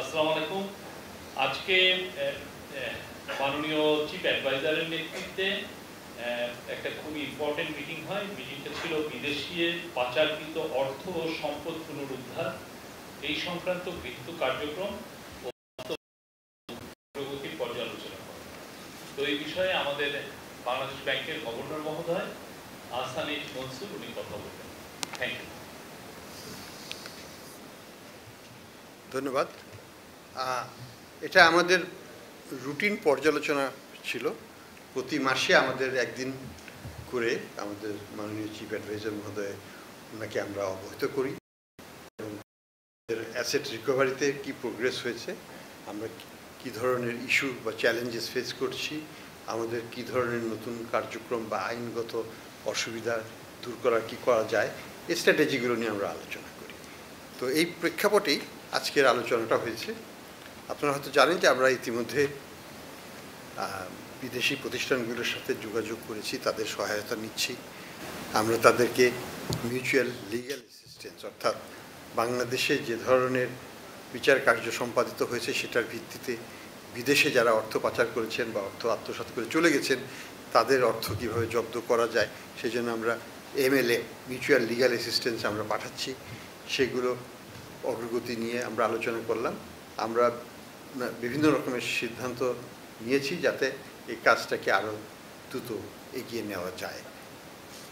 আসসালামু আলাইকুম। আজকে মাননীয় চিফ অ্যাডভাইজারের নেতৃত্বে একটা খুব ইম্পর্টেন্ট মিটিং হয়। মিটিংটা ছিল বিদেশি পাচারকৃত অর্থ ও সম্পদ পুনরুদ্ধার এই সংক্রান্ত গৃহীত কার্যক্রম ও প্রগতির পর্যালোচনা করে। তো এই বিষয়ে আমাদের বাংলাদেশ ব্যাংকের গভর্নর মহোদয় আহসানিজ মনসুর উনি কথা বলবেন। Thank you. ধন্যবাদ। এটা আমাদের রুটিন পর্যালোচনা ছিল। প্রতি মাসে আমাদের একদিন করে আমাদের মাননীয় চিফ অ্যাডভাইজার মহোদয় ওনাকে আমরা অবহিত করি এবং অ্যাসেট রিকভারিতে কি প্রোগ্রেস হয়েছে, আমরা কি ধরনের ইস্যু বা চ্যালেঞ্জেস ফেস করছি, আমাদের কি ধরনের নতুন কার্যক্রম বা আইনগত অসুবিধা দূর করার কি করা যায়, এই স্ট্র্যাটেজিগুলো নিয়ে আমরা আলোচনা করি। তো এই প্রেক্ষাপটেই আজকের আলোচনাটা হয়েছে। আপনারা হয়তো জানেন যে আমরা ইতিমধ্যে বিদেশি প্রতিষ্ঠানগুলোর সাথে যোগাযোগ করেছি, তাদের সহায়তা নিচ্ছি। আমরা তাদেরকে মিউচুয়াল লিগ্যাল অ্যাসিস্ট্যান্স অর্থাৎ বাংলাদেশে যে ধরনের বিচার কার্য সম্পাদিত হয়েছে সেটার ভিত্তিতে বিদেশে যারা অর্থ পাচার করেছেন বা অর্থ আত্মসাৎ করে চলে গেছেন তাদের অর্থ কীভাবে জব্দ করা যায় সেই জন্য আমরা MLA মিউচুয়াল লিগ্যাল অ্যাসিস্ট্যান্স আমরা পাঠাচ্ছি। সেগুলো অগ্রগতি নিয়ে আমরা আলোচনা করলাম। আমরা বিভিন্ন রকমের সিদ্ধান্ত নিয়েছি যাতে এই কাজটাকে আরও দ্রুত এগিয়ে নেওয়া যায়।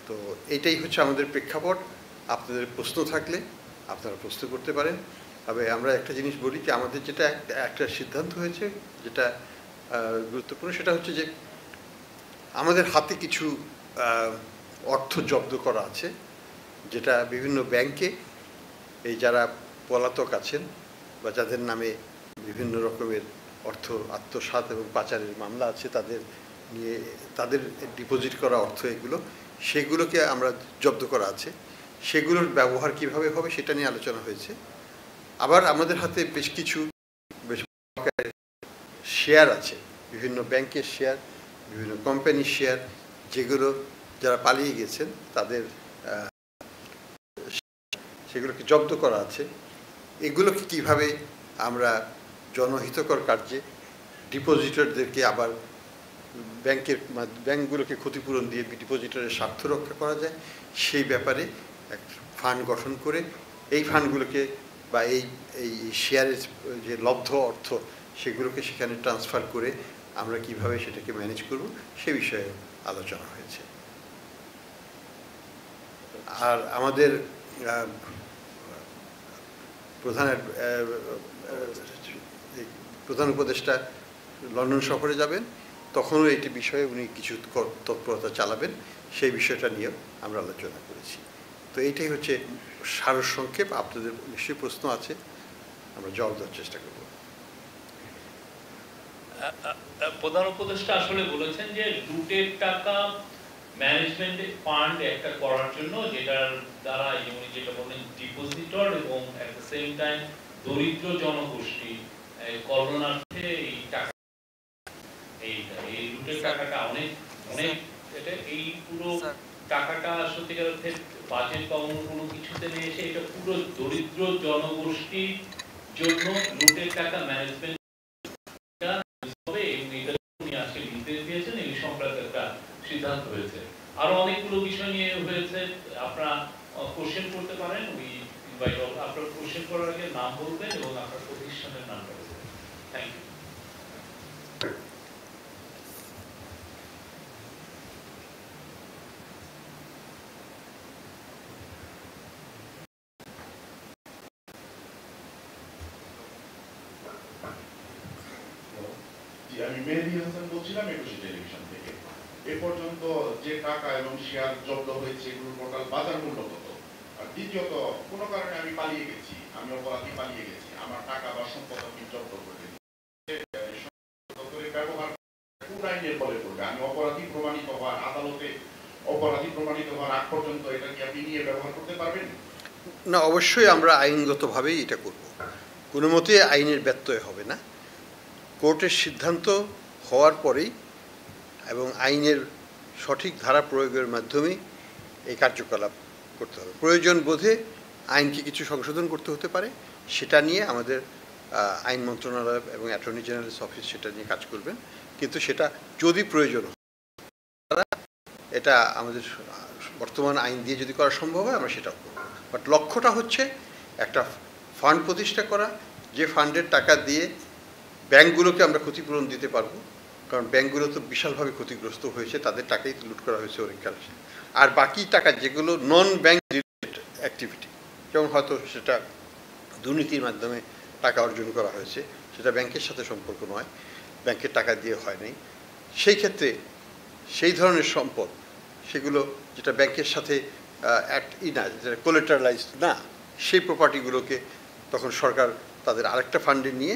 তো এইটাই হচ্ছে আমাদের প্রেক্ষাপট। আপনাদের প্রশ্ন থাকলে আপনারা প্রশ্ন করতে পারেন। তবে আমরা একটা জিনিস বলি যে আমাদের যেটা একটা সিদ্ধান্ত হয়েছে যেটা গুরুত্বপূর্ণ, সেটা হচ্ছে যে আমাদের হাতে কিছু অর্থ জব্দ করা আছে যেটা বিভিন্ন ব্যাংকে এই যারা পলাতক আছেন বা যাদের নামে বিভিন্ন রকমের অর্থ আত্মসাৎ এবং পাচারের মামলা আছে তাদের ডিপোজিট করা অর্থ সেগুলোকে আমরা জব্দ করা আছে। সেগুলোর ব্যবহার কিভাবে হবে সেটা নিয়ে আলোচনা হয়েছে। আবার আমাদের হাতে বেশ কিছু শেয়ার আছে, বিভিন্ন ব্যাংকের শেয়ার, বিভিন্ন কোম্পানির শেয়ার, যেগুলো যারা পালিয়ে গেছেন তাদের সেগুলোকে জব্দ করা আছে। এগুলোকে কিভাবে আমরা জনহিতকর কার্যে ডিপোজিটরদেরকে আবার ব্যাংকগুলোকে ক্ষতিপূরণ দিয়ে ডিপোজিটরের স্বার্থ রক্ষা করা যায় সেই ব্যাপারে এক ফান্ড গঠন করে এই ফান্ডগুলোকে বা এই শেয়ারের যে লব্ধ অর্থ সেগুলোকে সেখানে ট্রান্সফার করে আমরা কিভাবে সেটাকে ম্যানেজ করব সে বিষয়ে আলোচনা হয়েছে। আর আমাদের প্রধান উপদেষ্টা লন্ডন সফরে যাবেন, তখনও এটি বিষয়ে উনি কিছু তৎপরতা চালাবেন, সেই বিষয়টা নিয়েও আমরা আলোচনা করেছি। তো এইটাই হচ্ছে সারসংক্ষেপ। আপনাদের নিশ্চয়ই প্রশ্ন আছে, আমরা জবাব দেওয়ার চেষ্টা করব। প্রধান উপদেষ্টা আসলে বলেছেন যে লুটের টাকা ম্যানেজমেন্ট ফান্ড একটা করার জন্য যেটার দ্বারা উনি যেটা বলেন ডিপোজিটর এবং এট দ্য সেম টাইম দরিদ্র জনগোষ্ঠী করোনার্থে এই লুটের টাকাটা অনেক এটা এই পুরো টাকাটা সত্যিকার অর্থে বাজেট বা অন্য কোনো কিছুতে নিয়ে এসে এটা পুরো দরিদ্র জনগোষ্ঠীর জন্য লুটের টাকা ম্যানেজমেন্ট হবে এবং এটা উনি আজকে নির্দেশ দিয়েছেন। এই সংক্রান্ত একটা সিদ্ধান্ত হয়েছে। আরো অনেকগুলো বিষয় নিয়ে হয়েছে, আপনারা কোশ্চেন করতে পারেন। উই ইনভাইট আপনার কোশ্চেন করার আগে নাম বলবেন এবং আপনার প্রতিষ্ঠানের নাম বলবেন। Thank you. আমি মেহেদী হাসান বলছিলাম একুশে টেলিভিশন থেকে। এ পর্যন্ত যে টাকা এবং শেয়ার জব্দ হয়েছে এগুলোর টোটাল বাজার মূল্য কত? আর দ্বিতীয়ত, কোনো কারণে আমি পালিয়ে গেছি, আমি অপরাধী পালিয়ে গেছি, আমার টাকা বা সম্পদ আপনি জব্দ করবেন, ব্যবহার কোন আইনের বলে করবে? আমি অপরাধী প্রমাণিত হওয়ার আদালতে অপরাধী প্রমাণিত হওয়ার আগ পর্যন্ত এটা কি আপনি নিয়ে ব্যবহার করতে পারবেন? না, অবশ্যই আমরা আইনগতভাবেই এটা করব, কোনো মতে আইনের ব্যত্যয় হবে না। কোর্টের সিদ্ধান্ত হওয়ার পরেই এবং আইনের সঠিক ধারা প্রয়োগের মাধ্যমে এই কার্যকলাপ করতে হবে। প্রয়োজন বোধে আইনকে কিছু সংশোধন করতে হতে পারে, সেটা নিয়ে আমাদের আইন মন্ত্রণালয় এবং অ্যাটর্নি জেনারেলস অফিস সেটা নিয়ে কাজ করবেন, কিন্তু সেটা যদি প্রয়োজন হয় এটা আমাদের বর্তমান আইন দিয়ে যদি করা সম্ভব হয় আমরা সেটাও করব। বাট লক্ষ্যটা হচ্ছে একটা ফান্ড প্রতিষ্ঠা করা, যে ফান্ডের টাকা দিয়ে ব্যাংকগুলোকে আমরা ক্ষতিপূরণ দিতে পারবো, কারণ ব্যাংকগুলো তো বিশালভাবে ক্ষতিগ্রস্ত হয়েছে, তাদের টাকাই তো লুট করা হয়েছে অনেক কাছে। আর বাকি টাকা যেগুলো নন ব্যাংক রিলেটেড অ্যাক্টিভিটি, যেমন হয়তো সেটা দুর্নীতির মাধ্যমে টাকা অর্জন করা হয়েছে, সেটা ব্যাংকের সাথে সম্পর্ক নয়, ব্যাংকের টাকা দিয়ে হয় নাই, সেই ক্ষেত্রে সেই ধরনের সম্পদ সেগুলো যেটা ব্যাংকের সাথে যেটা কোলেটারালাইজড না, সেই প্রপার্টিগুলোকে তখন সরকার তাদের আরেকটা ফান্ডে নিয়ে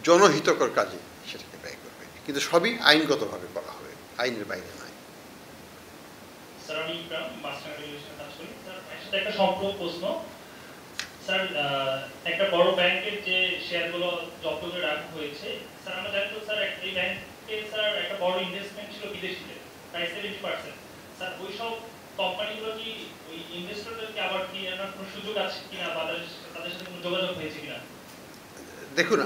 জনহিতকর কাজে সেটাকে ব্যয় করবে, কিন্তু সবই আইনগতভাবে করা হবে, আইনের বাইরে নয়। স্যার আমি মাস্টার রেগুলেশনে কাজ করি। স্যার একসাথে একটা সম্পূর্ণ প্রশ্ন। স্যার একটা বড় ব্যাংকের যে শেয়ারগুলো জব্দ করে রাখা হয়েছে, স্যার আমরা জানি তো স্যার এই ব্যাংকে স্যার একটা বড় ইনভেস্টমেন্ট ছিল বিদেশিদের প্রায় 70%। স্যার ওই সব কোম্পানিগুলো কি ওই ইনভেস্টরদেরকে আবার কি আনার কোনো সুযোগ আছে কিনা বা তাদের সাথে কোনো যোগাযোগ হয়েছে কিনা? দেখুন,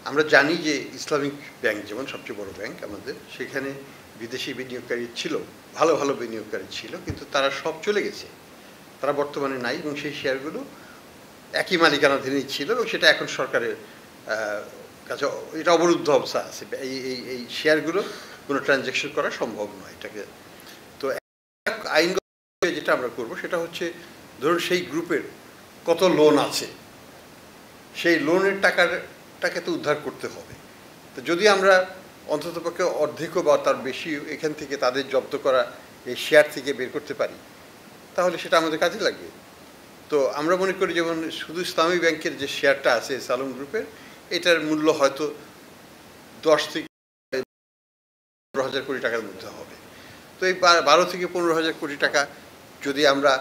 আমরা জানি যে ইসলামিক ব্যাংক যেমন সবচেয়ে বড় ব্যাংক আমাদের, সেখানে বিদেশি বিনিয়োগকারী ছিল, ভালো ভালো বিনিয়োগকারী ছিল, কিন্তু তারা সব চলে গেছে, তারা বর্তমানে নাই, এবং সেই শেয়ারগুলো একই মালিকানাধীনই ছিল, এবং সেটা এখন সরকারের কাছে এটা অবরুদ্ধ অবস্থা আছে। এই শেয়ারগুলো কোনো ট্রানজ্যাকশন করা সম্ভব নয় এটাকে। তো আইনগত যেটা আমরা করব সেটা হচ্ছে, ধরুন সেই গ্রুপের কত লোন আছে, সেই লোনের টাকাকে তো উদ্ধার করতে হবে। তো যদি আমরা অন্ততপক্ষে অর্ধেক বা তার বেশি এখান থেকে তাদের জব্দ করা এই শেয়ার থেকে বের করতে পারি, তাহলে সেটা আমাদের কাজে লাগবে। তো আমরা মনে করি যেমন শুধু ইসলামী ব্যাংকের যে শেয়ারটা আছে সালম গ্রুপের, এটার মূল্য হয়তো 10 থেকে 15,000 কোটি টাকার মধ্যে হবে। তো এই 12 থেকে 15,000 কোটি টাকা যদি আমরা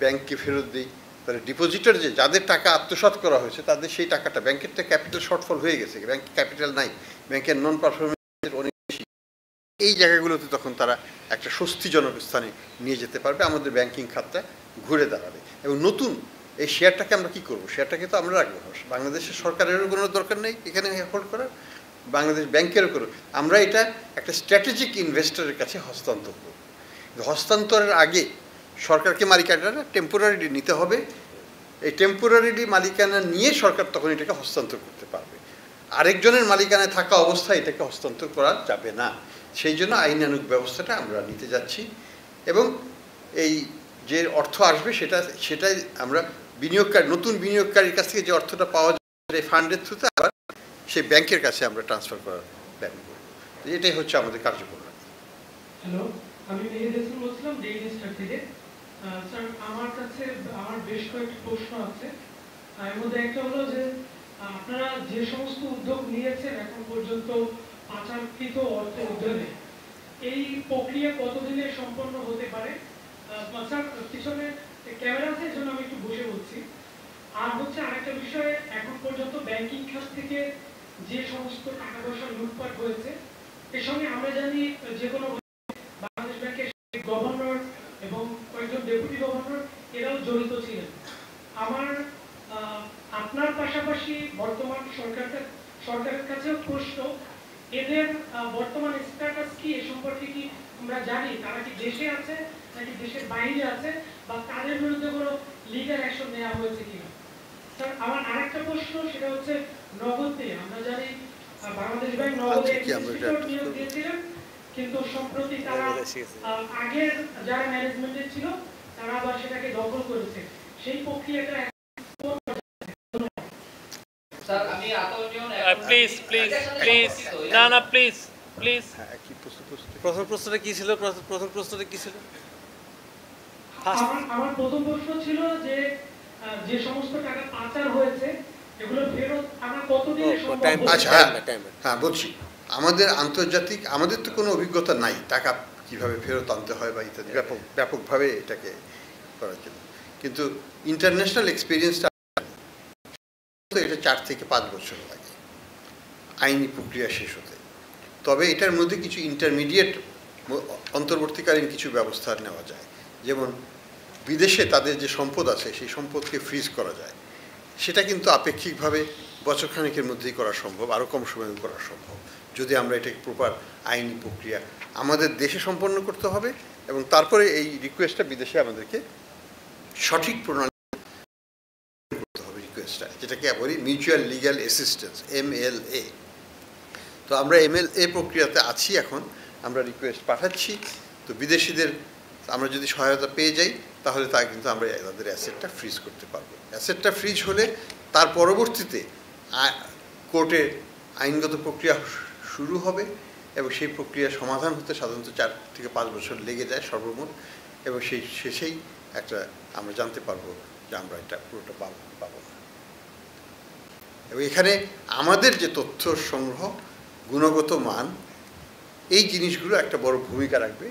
ব্যাংককে ফেরত দিই, তাহলে ডিপোজিটার যাদের টাকা আত্মসাৎ করা হয়েছে তাদের সেই টাকাটা, ব্যাংকের তো ক্যাপিটাল শর্টফল হয়ে গেছে, ব্যাংক ক্যাপিটাল নাই, ব্যাংকের নন পারফরমেন্সের অনেক বেশি, এই জায়গাগুলোতে তখন তারা একটা স্বস্তিজনক স্থানে নিয়ে যেতে পারবে, আমাদের ব্যাংকিং খাতটা ঘুরে দাঁড়াবে। এবং নতুন এই শেয়ারটাকে আমরা কী করবো, শেয়ারটাকে তো আমরা রাখবো, বাংলাদেশের সরকারেরও কোনো দরকার নেই এখানে হোল্ড করার, বাংলাদেশ ব্যাংকেরও করো, আমরা এটা একটা স্ট্র্যাটেজিক ইনভেস্টরের কাছে হস্তান্তর করব। হস্তান্তরের আগে সরকারকে মালিকানাটা টেম্পোরারিলি নিতে হবে, এই টেম্পোরারিলি মালিকানা নিয়ে সরকার তখন এটাকে হস্তান্তর করতে পারবে, আরেকজনের মালিকানায় থাকা অবস্থায় এটাকে হস্তান্তর করা যাবে না। সেই জন্য আইনানুগ ব্যবস্থাটা আমরা নিতে যাচ্ছি, এবং এই যে অর্থ আসবে সেটাই আমরা নতুন বিনিয়োগকারীর কাছ থেকে যে অর্থটা পাওয়া যাবে এই ফান্ডের থ্রুতে আবার সেই ব্যাংকের কাছে আমরা ট্রান্সফার করার প্ল্যান করব। এটাই হচ্ছে আমাদের কার্যক্রম। হ্যালো, আমি মেহেদি বলছিলাম ডেইলি স্টার থেকে। স্যার আমার কাছে বেশ কয়েকটি প্রশ্ন আছে। এর মধ্যে একটা হলো যে আপনারা যে সমস্ত উদ্যোগ নিয়েছেন এখন পর্যন্ত পাচারকৃত অর্থ উদ্ধারে, এই প্রক্রিয়া কতদিনে সম্পন্ন হতে পারে? স্যার পিছনে ক্যামেরা আছে, এজন্য আমি একটু বসে বলছি। আর হচ্ছে আরেকটা বিষয়, এখন পর্যন্ত ব্যাংকিং খাত থেকে যে সমস্ত টাকা পয়সা লুটপাট হয়েছে, এর সঙ্গে আমরা জানি যে কোনো বাংলাদেশ ব্যাংকের গভর্নর এবং কয়েকজন ডেপুটি গভর্নর এরাও জড়িত ছিলেন। আপনার পাশাপাশি বর্তমান সরকারের কাছেও প্রশ্ন, এদের বর্তমান স্ট্যাটাস কি, এ সম্পর্কে কি আমরা জানি? তারা কি দেশে আছে নাকি দেশের বাইরে আছে, বা তাদের বিরুদ্ধে কোনো লিগ্যাল অ্যাকশন নেওয়া হয়েছে কিনা? স্যার আমার আরেকটা প্রশ্ন, সেটা হচ্ছে নগদ নিয়ে। আমরা জানি বাংলাদেশ ব্যাংক নগদে নিয়োগ দিয়েছিলেন, কিন্তু সম্প্রতি তারা আগের যারা ম্যানেজমেন্টে ছিল তারা আবার সেটাকে দখল করেছে, সেই প্রক্রিয়াটা প্রথম প্রশ্নটা কি ছিল? আমার প্রথম প্রশ্ন ছিল যে যে সমস্ত টাকা পাচার হয়েছে এগুলো ফেরত আনা কতদিনে সম্ভব? আচ্ছা, হ্যাঁ বলছি, আমাদের তো কোনো অভিজ্ঞতা নাই টাকা কিভাবে ফেরত আনতে হয় বা ইত্যাদি ব্যাপকভাবে এটাকে করার জন্য, কিন্তু ইন্টারন্যাশনাল এক্সপিরিয়েন্সটা এটা 4 থেকে 5 বছর লাগে আইনি প্রক্রিয়া শেষ হতে। তবে এটার মধ্যে কিছু ইন্টারমিডিয়েট অন্তর্বর্তীকালীন কিছু ব্যবস্থা নেওয়া যায়, যেমন বিদেশে তাদের যে সম্পদ আছে সেই সম্পদকে ফ্রিজ করা যায়, সেটা কিন্তু আপেক্ষিকভাবে বছরখানেকের মধ্যেই করা সম্ভব, আরও কম সময়ে করা সম্ভব, যদি আমরা এটাকে প্রপার আইনি প্রক্রিয়া আমাদের দেশে সম্পন্ন করতে হবে, এবং তারপরে এই রিকোয়েস্টটা বিদেশে আমাদেরকে সঠিক প্রণালী করতে হবে রিকোয়েস্টটা, যেটাকে বলি মিউচুয়াল লিগ্যাল অ্যাসিস্ট্যান্স, MLA। তো আমরা MLA প্রক্রিয়াতে আছি এখন, আমরা রিকোয়েস্ট পাঠাচ্ছি। তো বিদেশিদের আমরা যদি সহায়তা পেয়ে যাই তাহলে তা কিন্তু আমরা তাদের অ্যাসেটটা ফ্রিজ করতে পারবো। অ্যাসেটটা ফ্রিজ হলে তার পরবর্তীতে কোর্টে আইনগত প্রক্রিয়া শুরু হবে, এবং সেই প্রক্রিয়া সমাধান হতে সাধারণত 4 থেকে 5 বছর লেগে যায় সর্বমোট, এবং সেই শেষেই একটা আমরা জানতে পারবো যে আমরা এটা পুরোটা পাবো না। এবং এখানে আমাদের যে তথ্য সংগ্রহ, গুণগত মান, এই জিনিসগুলো একটা বড় ভূমিকা রাখবে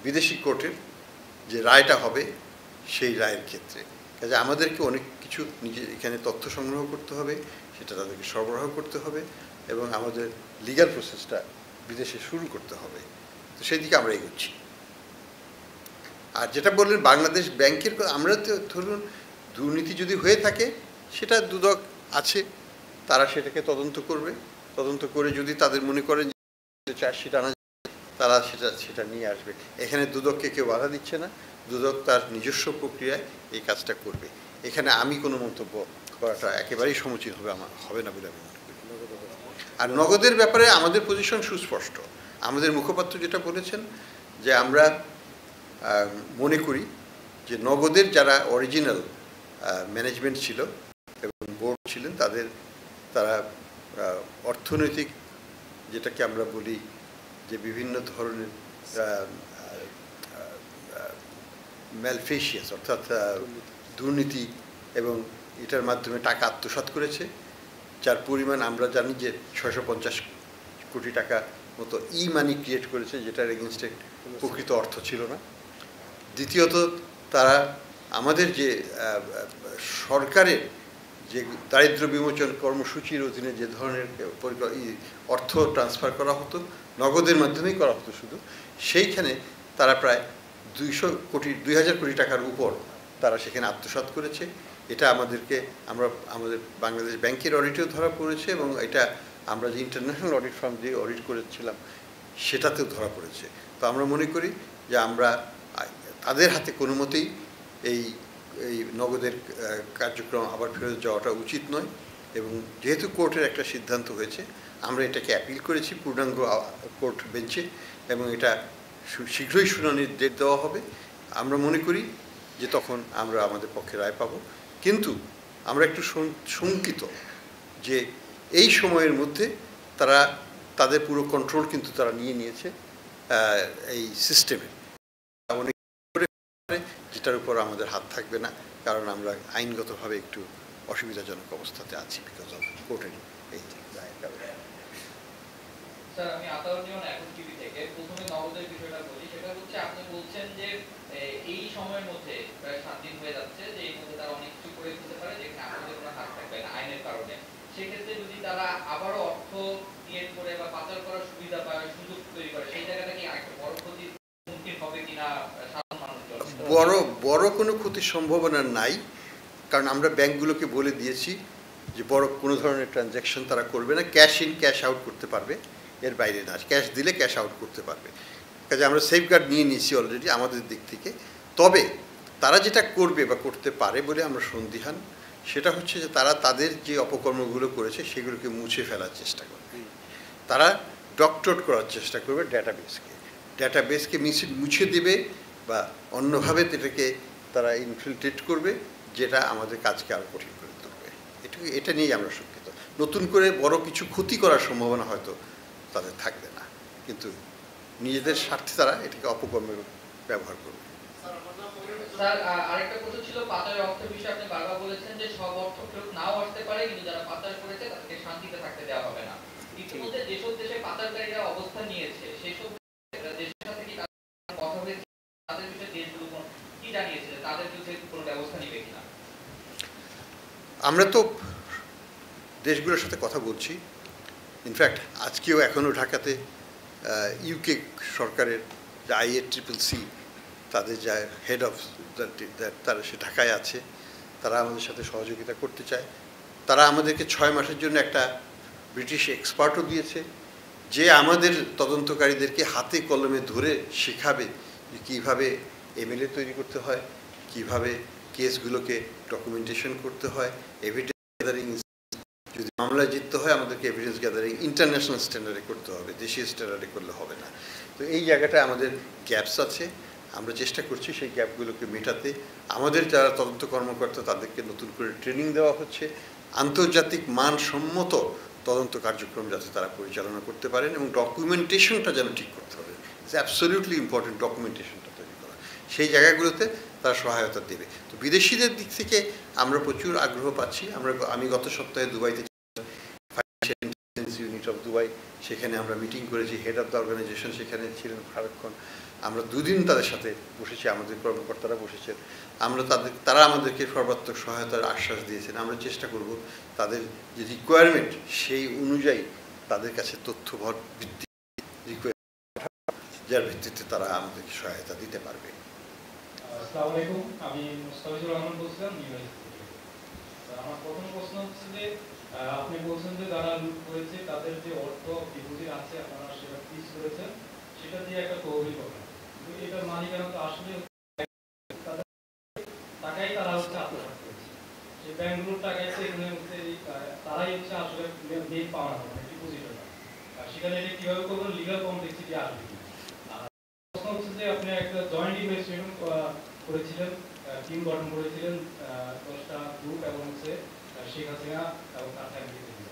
বিদেশি কোর্টের যে রায়টা হবে সেই রায়ের ক্ষেত্রে। কাজে আমাদেরকে অনেক কিছু নিজে এখানে তথ্য সংগ্রহ করতে হবে, সেটা তাদেরকে সরবরাহ করতে হবে, এবং আমাদের লিগ্যাল প্রসেসটা বিদেশে শুরু করতে হবে। তো সেই দিকে আমরা এগোচ্ছি। আর যেটা বললেন বাংলাদেশ ব্যাংকের, আমরা তো ধরুন দুর্নীতি যদি হয়ে থাকে সেটা দুদক আছে, তারা সেটাকে তদন্ত করবে, তদন্ত করে যদি তাদের মনে করেন যে চার্জশিট আনা তারা সেটা নিয়ে আসবে। এখানে দুদককে কেউ বাধা দিচ্ছে না, দুদক তার নিজস্ব প্রক্রিয়ায় এই কাজটা করবে। এখানে আমি কোনো মন্তব্য করাটা একেবারেই সমীচীন হবে না বলে আমি মনে করি। আর নগদের ব্যাপারে আমাদের পজিশন সুস্পষ্ট। আমাদের মুখপাত্র যেটা বলেছেন যে আমরা মনে করি যে নগদের যারা অরিজিনাল ম্যানেজমেন্ট ছিল এবং বোর্ড ছিলেন তারা অর্থনৈতিক, যেটাকে আমরা বলি যে বিভিন্ন ধরনের ম্যালফেশিয়াস, অর্থাৎ দুর্নীতি, এবং এটার মাধ্যমে টাকা আত্মসাৎ করেছে, যার পরিমাণ আমরা জানি যে 650 কোটি টাকা মতো মানি ক্রিয়েট করেছে, যেটার এগেনস্টে প্রকৃত অর্থ ছিল না। দ্বিতীয়ত তারা আমাদের যে সরকারের যে দারিদ্র্য বিমোচন কর্মসূচির অধীনে যে ধরনের অর্থ ট্রান্সফার করা হতো, নগদের মাধ্যমেই করা হতো শুধু, সেইখানে তারা প্রায় 2000 কোটি টাকার উপর তারা সেখানে আত্মসাৎ করেছে। এটা আমাদের বাংলাদেশ ব্যাংকের অডিটেও ধরা পড়েছে, এবং এটা আমরা যে ইন্টারন্যাশনাল অডিট ফার্ম দিয়ে অডিট করেছিলাম সেটাতেও ধরা পড়েছে। তো আমরা মনে করি যে আমরা তাদের হাতে কোনো মতেই এই নগদের কার্যক্রম আবার ফেরত যাওয়াটা উচিত নয়, এবং যেহেতু কোর্টের একটা সিদ্ধান্ত হয়েছে আমরা এটাকে অ্যাপিল করেছি পূর্ণাঙ্গ কোর্ট বেঞ্চে, এবং এটা শীঘ্রই শুনানির ডেট দেওয়া হবে। আমরা মনে করি যে তখন আমরা আমাদের পক্ষে রায় পাব, কিন্তু আমরা একটু শঙ্কিত যে এই সময়ের মধ্যে তাদের পুরো কন্ট্রোল কিন্তু তারা নিয়ে নিয়েছে এই সিস্টেমে, যেটার উপর আমাদের হাত থাকবে না, কারণ আমরা আইনগতভাবে একটু অসুবিধাজনক অবস্থাতে আছি বিকজ অফ কোর্টের এই রায়ের কারণে। স্যার, আমি আতাউর নিয়ন এখন টিভি থেকে প্রথমে নগদের বিষয়টা বলি। সেটা হচ্ছে আপনি বলছেন যে এই সময়ের মধ্যে প্রায় 7 দিন হয়ে যাচ্ছে, যে এই মধ্যে তারা অনেক কিছু করে দিতে পারে যেখানে আমাদের কোনো হাত থাকবে না আইনের কারণে। সেক্ষেত্রে যদি তারা আবারও অর্থ ক্রিয়েট করে বা পাচার করার সুবিধা পায়, সুযোগ তৈরি করে, সেই জায়গাটা কি আরেকটা বড় ক্ষতির সম্মুখীন হবে কিনা সাধারণ মানুষজন? বড় কোনো ক্ষতির সম্ভাবনা নাই, কারণ আমরা ব্যাংকগুলোকে বলে দিয়েছি যে বড় কোনো ধরনের ট্রানজ্যাকশন তারা করবে না, ক্যাশ ইন ক্যাশ আউট করতে পারবে, এর বাইরে না। ক্যাশ দিলে ক্যাশ আউট করতে পারবে, কাজে আমরা সেফগার্ড নিয়ে নিয়েছি অলরেডি আমাদের দিক থেকে। তবে তারা যেটা করবে বা করতে পারে বলে আমরা সন্দিহান, সেটা হচ্ছে যে তারা তাদের যে অপকর্মগুলো করেছে সেগুলোকে মুছে ফেলার চেষ্টা করবে, তারা ডকটট করার চেষ্টা করবে ডেটাবেসকে মুছে দেবে, বা অন্যভাবে এটাকে তারা ইনফিল্ট্রেট করবে, যেটা আমাদের কাজকে আরও কঠিন করে তুলবে। এটা নিয়েই আমরা শঙ্কিত। নতুন করে বড় কিছু ক্ষতি করার সম্ভাবনা হয়তো তাদের থাকবে না, কিন্তু নিজেদের স্বার্থে তারা এটাকে অপকর্মে ব্যবহার করবে। স্যার, আরেকটা প্রশ্ন ছিল পাচারের অর্থের বিষয়ে। আপনি বারবার বলেছেন যে সব অর্থ ফেরত নাও আসতে পারে, কিন্তু যারা পাচার করেছে তাদেরকে শান্তিতে থাকতে দেওয়া হবে না। ইতিমধ্যে যেসব দেশে পাচারকারীরা অবস্থান নিয়েছে সেই সব দেশের সাথে কি কথা হয়েছে, তাদের বিষয়ে দেশগুলো কি জানিয়েছে, তাদের বিরুদ্ধে কোনো ব্যবস্থা নিবে কিনা? আমরা তো দেশগুলোর সাথে কথা বলছি। ইনফ্যাক্ট আজকেও এখনও ঢাকাতে ইউকে সরকারের যে IACCC, তাদের যা হেড অফ তারা সে ঢাকায় আছে, তারা আমাদের সাথে সহযোগিতা করতে চায়। তারা আমাদেরকে 6 মাসের জন্য একটা ব্রিটিশ এক্সপার্টও দিয়েছে, যে আমাদের তদন্তকারীদেরকে হাতে কলমে ধরে শেখাবে যে কীভাবে এমএলএ তৈরি করতে হয়, কিভাবে কেসগুলোকে ডকুমেন্টেশন করতে হয়, এভিডেন্স গ্যাদারিং, যদি মামলা জিততে হয় আমাদেরকে এভিডেন্স গ্যাদারিং ইন্টারন্যাশনাল স্ট্যান্ডার্ডে করতে হবে, দেশীয় স্ট্যান্ডার্ডে করলে হবে না। তো এই জায়গাটায় আমাদের গ্যাপস আছে, আমরা চেষ্টা করছি সেই গ্যাপগুলোকে মেটাতে। আমাদের যারা তদন্ত কর্মকর্তা তাদেরকে নতুন করে ট্রেনিং দেওয়া হচ্ছে, আন্তর্জাতিক মানসম্মত তদন্ত কার্যক্রম যাতে তারা পরিচালনা করতে পারেন, এবং ডকুমেন্টেশনটা যেন ঠিক করতে হবে। ইটস অ্যাবসলিউটলি ইম্পর্টেন্ট ডকুমেন্টেশনটা তৈরি করা, সেই জায়গাগুলোতে তারা সহায়তা দেবে। তো বিদেশিদের দিক থেকে আমরা প্রচুর আগ্রহ পাচ্ছি। আমি গত সপ্তাহে দুবাইতে financial intelligence unit of Dubai, সেখানে আমরা মিটিং করেছি, হেড অফ দ্য অর্গানাইজেশন সেখানে ছিলেন সারাক্ষণ। আমরা 2 দিন তাদের সাথে বসেছি, আমাদের কর্মকর্তারা বসেছেন। তারা আমাদেরকে সর্বাত্মক সহায়তার আশ্বাস দিয়েছেন। আমরা চেষ্টা করব তাদের যে রিকোয়ারমেন্ট সেই অনুযায়ী তাদের কাছে তথ্য ভিত্তিক যার ভিত্তিতে তারা আমাদেরকে সহায়তা দিতে পারবে। আসসালামু আলাইকুম, আমি মুস্তাফিজুর রহমান বলছিলাম ইউএস থেকে। আমার প্রথম প্রশ্ন হচ্ছে যে আপনি বলছেন যে যারা লুট করেছে তাদের যে অর্থ ডিপোজিট আছে আপনারা সেটা ফিক্স করেছেন, সেটা দিয়ে একটা তহবিল করেন, কিন্তু এটার মালিকানা তো আসলে টাকাই তারা হচ্ছে আত্মসাৎ করেছে। সেই ব্যাংকগুলোর টাকাই তো এখানে হচ্ছে তারাই হচ্ছে আসলে মেইন পাওয়া মানে ডিপোজিটটা। সেখানে এটা কিভাবে করবেন, লিগাল কমপ্লেক্সিটি আসবে। প্রশ্ন হচ্ছে যে আপনি একটা জয়েন্ট ইনভেস্টমেন্ট করেছিলেন, টিম গঠন করেছিলেন 10টা গ্রুপ এবং হচ্ছে শেখ হাসিনা এবং তার ফ্যামিলি থেকে।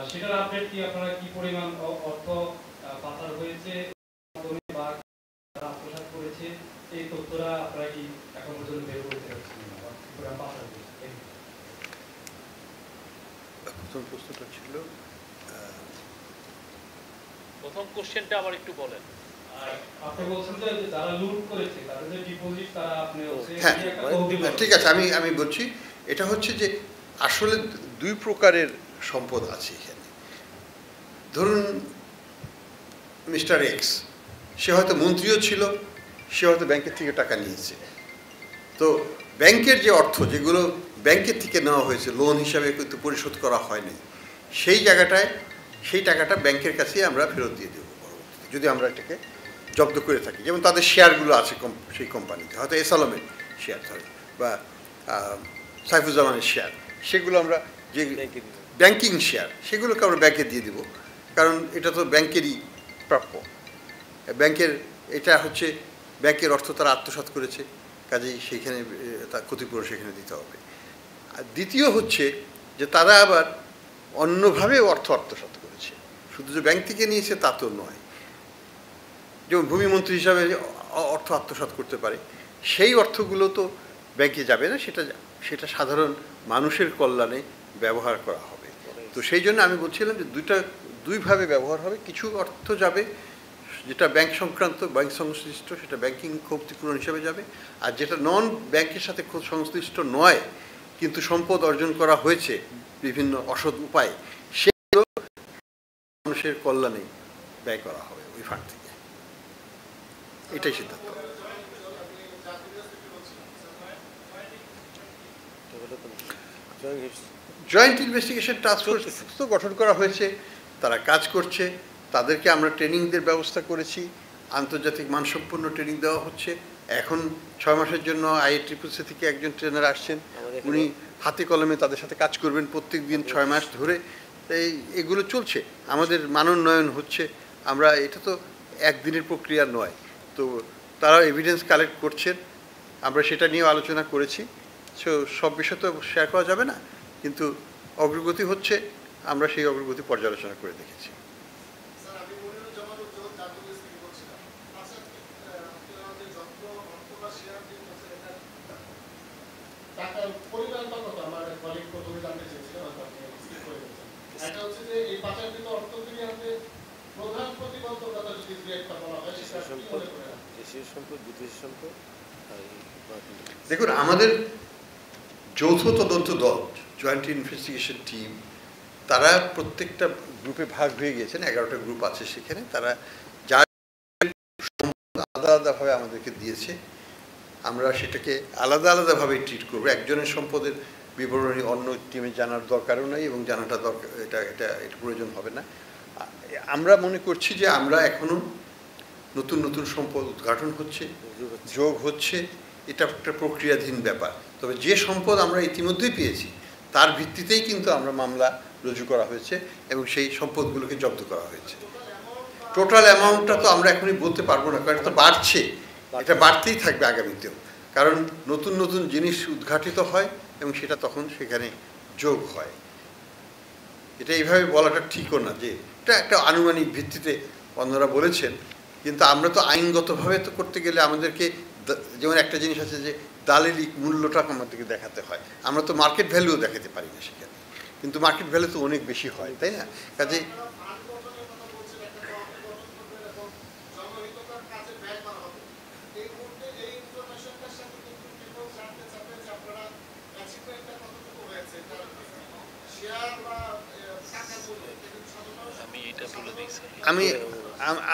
সেটার আপডেট কি, আপনারা কি পরিমাণ অর্থ পাচার হয়েছে বা আত্মসাৎ করেছে, এই তথ্যটা আপনারা কি এখন পর্যন্ত বের করতে পারছেন না, বা কি পরিমাণ পাচার হয়েছে? প্রথম প্রশ্নটা ছিল, প্রথম কোশ্চেনটা আবার একটু বলেন। আপনি বলছেন যে যারা লুট করেছে তাদের যে ডিপোজিট তারা আপনি হ্যাঁ ঠিক আছে, আমি বলছি। এটা হচ্ছে যে আসলে 2 প্রকারের সম্পদ আছে এখানে। ধরুন মিস্টার এক্স, সে হয়তো মন্ত্রীও ছিল, সে হয়তো ব্যাংকের থেকে টাকা নিয়েছে। তো ব্যাংকের যে অর্থ যেগুলো ব্যাংকের থেকে নেওয়া হয়েছে লোন হিসাবে কিন্তু পরিশোধ করা হয়নি, সেই টাকাটা ব্যাংকের কাছেই আমরা ফেরত দিয়ে দেবো পরবর্তীতে, যদি আমরা এটাকে জব্দ করে থাকি। যেমন তাদের শেয়ারগুলো আছে সেই কোম্পানিতে, হয়তো এস আলমের শেয়ার ধরে বা সাইফুজ্জামানের শেয়ার, সেগুলো আমরা যে ব্যাংকিং শেয়ার সেগুলোকে আমরা ব্যাংকে দিয়ে দেবো, কারণ এটা তো ব্যাংকেরই প্রাপ্য। এটা হচ্ছে ব্যাংকের অর্থ তারা আত্মসাৎ করেছে, কাজেই সেইখানে তার ক্ষতিপূরণ সেখানে দিতে হবে। আর দ্বিতীয় হচ্ছে যে তারা আবার অন্যভাবে অর্থ আত্মসাৎ করেছে, শুধু যে ব্যাংক থেকে নিয়েছে তা তো নয়। যেমন ভূমিমন্ত্রী হিসাবে অর্থ আত্মসাৎ করতে পারে, সেই অর্থগুলো তো ব্যাংকে যাবে না, সেটা সাধারণ মানুষের কল্যাণে ব্যবহার করা হবে। তো সেই জন্য আমি বলছিলাম যে দুইভাবে ব্যবহার হবে। কিছু অর্থ যাবে যেটা ব্যাংক সংক্রান্ত, ব্যাংক সংশ্লিষ্ট, সেটা ব্যাংকিং ক্ষতিপূরণ হিসাবে যাবে। আর যেটা নন ব্যাংকের সাথে সংশ্লিষ্ট নয় কিন্তু সম্পদ অর্জন করা হয়েছে বিভিন্ন অসৎ উপায়ে, সেগুলো মানুষের কল্যাণে ব্যয় করা হবে ওই ফান্ড থেকে। এটাই সিদ্ধান্ত। জয়েন্ট ইনভেস্টিগেশন টাস্ক ফোর্স তো গঠন করা হয়েছে, তারা কাজ করছে। তাদেরকে আমরা ট্রেনিংদের ব্যবস্থা করেছি, আন্তর্জাতিক মানসম্পন্ন ট্রেনিং দেওয়া হচ্ছে। এখন 6 মাসের জন্য IAAAC থেকে একজন ট্রেনার আসছেন, উনি হাতে কলমে তাদের সাথে কাজ করবেন প্রত্যেক দিন 6 মাস ধরে। এগুলো চলছে, আমাদের মানোন্নয়ন হচ্ছে। এটা তো একদিনের প্রক্রিয়া নয়, তো তারা এভিডেন্স কালেক্ট করছেন, আমরা সেটা নিয়েও আলোচনা করেছি। সব বিষয় তো শেয়ার করা যাবে না, কিন্তু অগ্রগতি হচ্ছে, আমরা সেই অগ্রগতি পর্যালোচনা করে দেখেছি। দেখুন, আমাদের যৌথ তদন্ত দল, জয়েন্ট ইনভেস্টিগেশন টিম, তারা প্রত্যেকটা গ্রুপে ভাগ হয়ে গিয়েছেন। 11টা গ্রুপ আছে সেখানে। তারা যার আলাদা আলাদাভাবে আমাদেরকে দিয়েছে, আমরা সেটাকে আলাদা আলাদাভাবে ট্রিট করবো। একজনের সম্পদের বিবরণী অন্য টিমে জানার দরকারও নেই এবং জানাটা দরকার, এটা এটা এটা প্রয়োজন হবে না। আমরা মনে করছি যে আমরা এখনও নতুন নতুন সম্পদ উদ্ঘাটন হচ্ছে, যোগ হচ্ছে, এটা একটা প্রক্রিয়াধীন ব্যাপার। তবে যে সম্পদ আমরা ইতিমধ্যেই পেয়েছি তার ভিত্তিতেই কিন্তু আমরা মামলা রুজু করা হয়েছে এবং সেই সম্পদগুলোকে জব্দ করা হয়েছে। টোটাল অ্যামাউন্টটা তো আমরা এখনই বলতে পারবো না, কারণ এটা তো বাড়ছে, এটা বাড়তেই থাকবে আগামীতেও, কারণ নতুন নতুন জিনিস উদ্ঘাটিত হয় এবং সেটা তখন সেখানে যোগ হয়। এটা এইভাবে বলাটা ঠিকও না যে এটা একটা আনুমানিক ভিত্তিতে অন্যরা বলেছেন, কিন্তু আমরা তো আইনগতভাবে তো করতে গেলে আমাদেরকে, যেমন একটা জিনিস আছে যে দালালি মূল্যটা আমাদেরকে দেখাতে হয়, আমরা তো মার্কেট ভ্যালুও দেখাতে পারি না সেখানে, কিন্তু মার্কেট ভ্যালু তো অনেক বেশি হয়, তাই না? কাজেই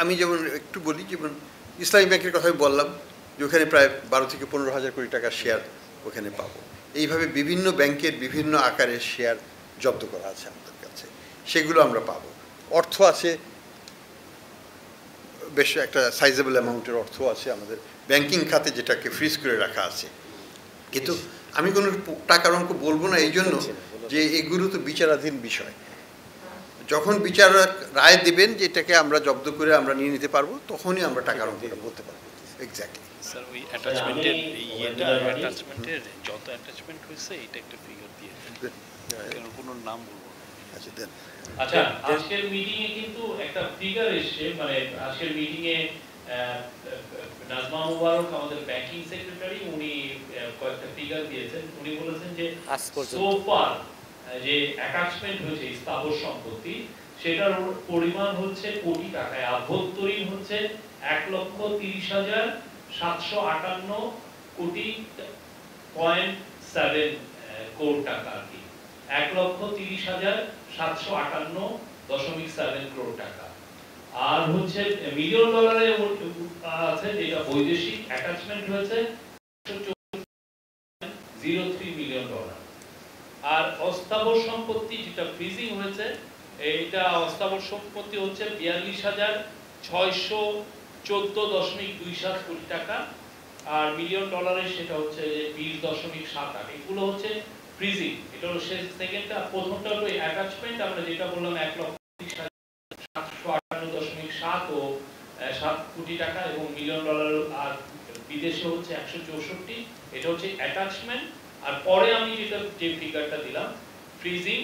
আমি যেমন একটু বলি, যেমন ইসলামী ব্যাংকের কথাই বললাম যে ওখানে প্রায় 12 থেকে 15,000 কোটি টাকার শেয়ার ওখানে পাবো। এইভাবে বিভিন্ন ব্যাংকের বিভিন্ন আকারের শেয়ার জব্দ করা আছে আমাদের কাছে, সেগুলো আমরা পাবো। অর্থ আছে, বেশ একটা সাইজেবল অ্যামাউন্টের অর্থ আছে আমাদের ব্যাংকিং খাতে, যেটাকে ফ্রিজ করে রাখা আছে। কিন্তু আমি কোনো টাকার অঙ্ক বলবো না এই জন্য যে এগুলো তো বিচারাধীন বিষয়। যখন বিচারক রায় দেবেন যে এটাকে আমরা জব্দ করে আমরা নিয়ে নিতে পারবো, তখনই আমরা টাকার অঙ্কটা বলতে পারবো। এক্স্যাক্টলি স্যার, ওই অ্যাটাচমেন্টের অ্যাটাচমেন্টের যত অ্যাটাচমেন্ট হয়েছে এটা একটা ফিগার দিয়ে কোনো নাম বলবো। আচ্ছা দেন। আচ্ছা, আজকের মিটিং এ কিন্তু একটা ফিগার এসেছে, মানে আজকের মিটিং এ নাজমা মুবারক আমাদের ব্যাংকিং সেক্রেটারি, উনি কয়েকটা ফিগার দিয়েছেন। উনি বলেছেন যে সোফার যে অ্যাটাচমেন্ট হয়েছে স্থাবর সম্পত্তি, সেটার পরিমাণ হচ্ছে কোটি টাকায়, আভ্যন্তরীণ হচ্ছে 1,30,758 কোটি 0.7 কোটি টাকা আর কি, 1,30,758.7 কোটি টাকা। আর হচ্ছে মিলিয়ন ডলারে আছে যেটা বৈদেশিক অ্যাটাচমেন্ট হয়েছে 0.03 মিলিয়ন ডলার। আর অস্থাবর সম্পত্তি যেটা ফ্রিজিং হয়েছে, এইটা অস্থাবর সম্পত্তি হচ্ছে 42,614.27 কোটি টাকা। আর মিলিয়ন ডলারে সেটা হচ্ছে 20.78। এগুলো হচ্ছে ফ্রিজিং, এটা হলো সেকেন্ডটা। প্রথমটা হলো অ্যাটাচমেন্ট, আমরা যেটা বললাম 1,30,758.7 ও 7 কোটি টাকা এবং মিলিয়ন ডলার, আর বিদেশে হচ্ছে 164। এটা হচ্ছে অ্যাটাচমেন্ট। আর পরে আমি যে ফিগারটা দিলাম ফ্রিজিং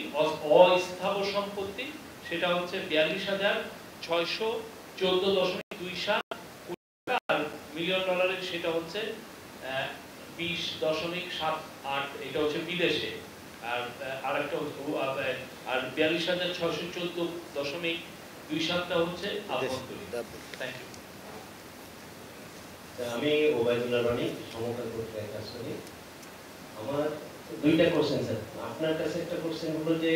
অস্থাবর সম্পত্তি, সেটা হচ্ছে 42,614.27 কোটি টাকা। আর মিলিয়ন ডলারের সেটা হচ্ছে 20.78, এটা হচ্ছে বিদেশে। আর আরেকটা আর 42,614.27 হচ্ছে আভ্যন্তরীণ। Thank you. আমি ওবায়দুল্লাহ রানী, সমকাল পত্রিকায় কাজ করি। আমার দুইটা কোশ্চেন স্যার। আপনার কাছে একটা কোশ্চেন হলো যে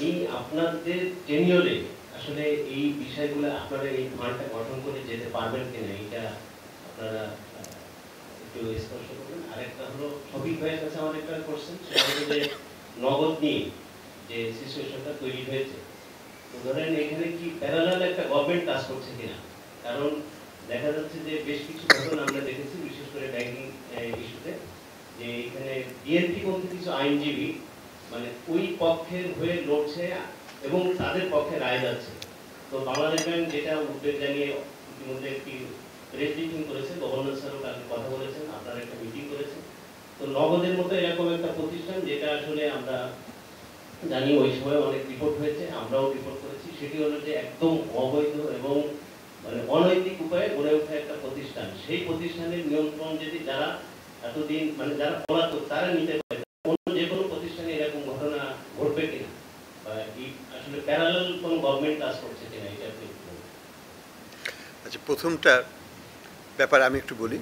এই আপনাদের টেনিয়রে আসলে এই বিষয়গুলো আপনারা এই ফান্ডটা গঠন করে যেতে পারবেন কিনা, এটা আপনারা একটু স্পষ্ট করবেন। আরেকটা হলো শফিক ভাইয়ের কাছে আমার একটা কোশ্চেন, সেটা হলো যে নগদ নিয়ে যে সিচুয়েশনটা তৈরি হয়েছে, তো ধরেন এখানে কি প্যারালাল একটা গভর্নমেন্ট কাজ করছে কিনা? কারণ দেখা যাচ্ছে যে বেশ কিছু ঘটনা আমরা দেখেছি, বিশেষ করে ব্যাংকিং ইস্যুতে, যে এখানে বিএনপি পন্থী কিছু আইনজীবী মানে ওই পক্ষের হয়ে লড়ছে এবং তাদের পক্ষে রায় যাচ্ছে। তো বাংলাদেশ ব্যাংক যেটা উদ্বেগ জানিয়ে ইতিমধ্যে একটি প্রেস ব্রিফিং করেছে, গভর্নর স্যারও কালকে কথা বলেছেন, আপনারা একটা মিটিং করেছেন। তো নগদের মতো এরকম একটা প্রতিষ্ঠান, যেটা আসলে আমরা জানি ওই সময় অনেক রিপোর্ট হয়েছে, আমরাও রিপোর্ট করেছি, সেটি হলো যে একদম অবৈধ এবং মানে অনৈতিক উপায়ে গড়ে ওঠা একটা প্রতিষ্ঠান। সেই প্রতিষ্ঠানের নিয়ন্ত্রণ যদি যারা এতদিন মানে যারা পলাতক তারা নিতে পারে, অন্য যে কোনো প্রতিষ্ঠানে এরকম ঘটনা ঘটবে কিনা, বা আসলে প্যারালাল কোনো গভর্নমেন্ট কাজ করছে কিনা, এটা আপনি একটু বলুন। আচ্ছা, প্রথমটা ব্যাপারে আমি একটু বলি।